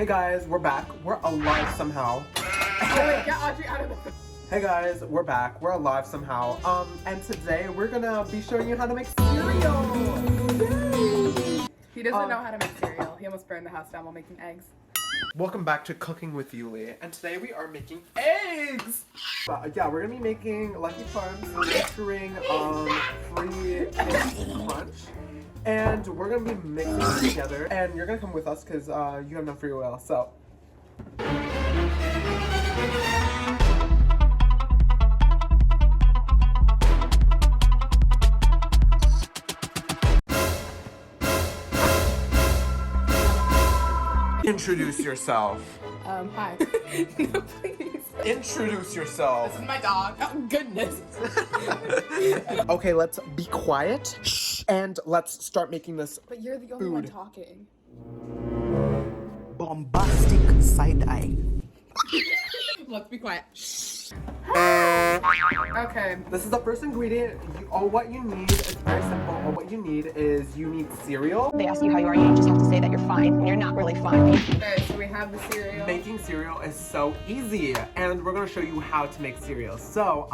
Hey guys, we're back. We're alive somehow. Oh wait, get Audrey out of the... Hey guys, we're back. We're alive somehow. And today we're gonna be showing you how to make cereal. Yay! He doesn't know how to make cereal. He almost burned the house down while making eggs. Welcome back to Cooking with Yuli, and today we are making eggs! Yeah, we're gonna be making Lucky Charms featuring free crunch. And we're gonna be mixing them together, and you're gonna come with us because you have no free will, so. Introduce yourself. Hi. No, please. Introduce yourself. This is my dog. Oh, goodness. Okay, let's be quiet. Shh. And let's start making this. But you're the only one talking. Bombastic side-eye. Let's be quiet. Okay. This is the first ingredient. All what you need is very simple. All what you need is you need cereal. They ask you how you are, you just have to say that you're fine when you're not really fine. Okay, so we have the cereal. Making cereal is so easy, and we're gonna show you how to make cereal. So,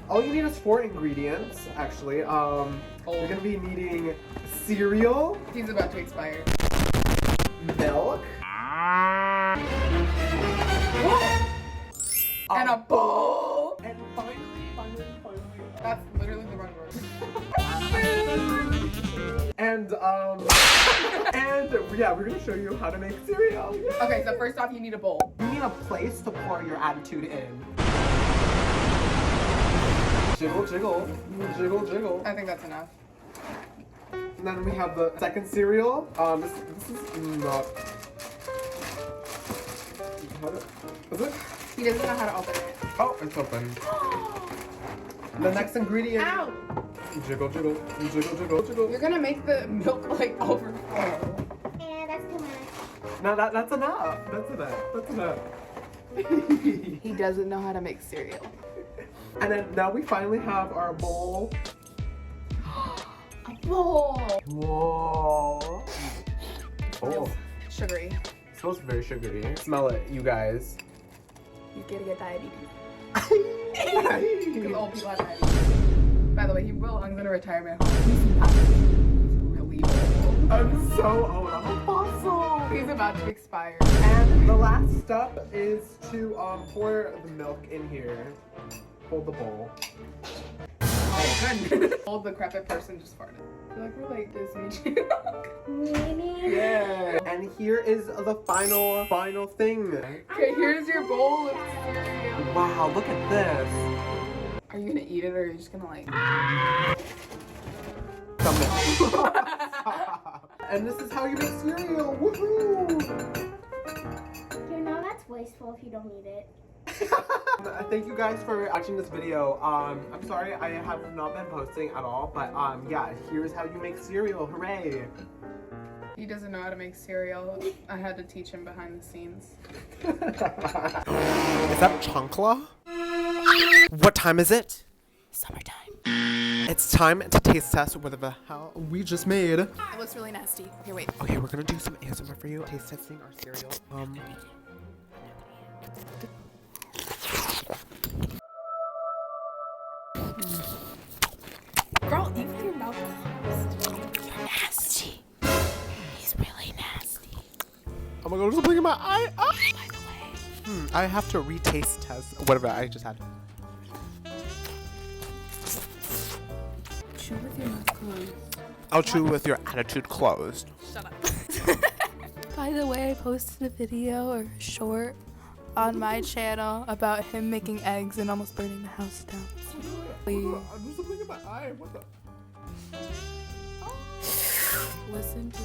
all you need is 4 ingredients, actually. You're gonna be needing cereal. He's about to expire. Milk. And a bowl. And finally. That's literally the wrong word. And yeah, we're gonna show you how to make cereal. Yay! Okay, so first off, you need a bowl. You need a place to pour your attitude in. Jiggle, jiggle, jiggle, jiggle. I think that's enough. And then we have the second cereal. This is not. Is it? He doesn't know how to open it. Oh, it's open. The next ingredient. Ow! Jiggle, jiggle, jiggle, jiggle, jiggle. You're gonna make the milk like overflow. And that's too much. No, that's enough. That's enough. That's enough. He doesn't know how to make cereal. And then now we finally have our bowl. A bowl! Whoa. Oh, Sugary. it smells very sugary. Smell it, you guys. He's gonna get diabetes. Really? Because old people have diabetes. By the way, I'm gonna retire my home. He's really old. I'm so old. I'm a fossil. He's about to expire. And the last step is to pour the milk in here. Hold the bowl. Oh goodness. Old decrepit person just farted. I feel like we're like Disney Channel. Yeah. And here is the final thing. Okay, here's your bowl of cereal. Wow, look at this. Are you gonna eat it or are you just gonna like... And this is how you make cereal. Woohoo! You know that's wasteful if you don't eat it. Thank you guys for watching this video. I'm sorry I have not been posting at all, but yeah, here's how you make cereal. Hooray! He doesn't know how to make cereal. I had to teach him behind the scenes. Is that chancla? What time is it? Summertime. It's time to taste test whatever the hell we just made. It looks really nasty. Here, wait. Okay, we're gonna do some ASMR for you. Taste testing our cereal. Girl, you have your mouth closed. You're nasty. He's really nasty. Oh my god, there's something in my eye. Ah! By the way. I have to retaste test whatever I just had. Chew with your mouth closed. I'll chew with your attitude closed. Shut up. By the way, I posted a video or a short on my channel about him making eggs and almost burning the house down. Please. There's something in my eye. What the? Listen to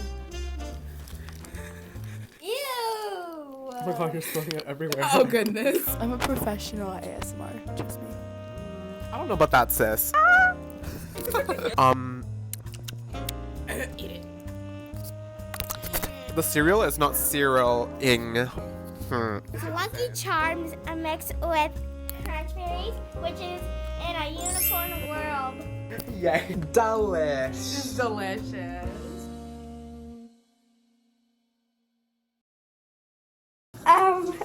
Ew! Oh my god, you're spilling it everywhere. Oh goodness. I'm a professional at ASMR. Trust me. I don't know about that, sis. Eat it. The cereal is not cereal-ing. Lucky Charms are mixed with Crunchberries, which is in a unicorn world. Yeah, delish. It's delicious.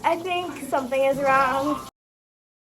I think something is wrong.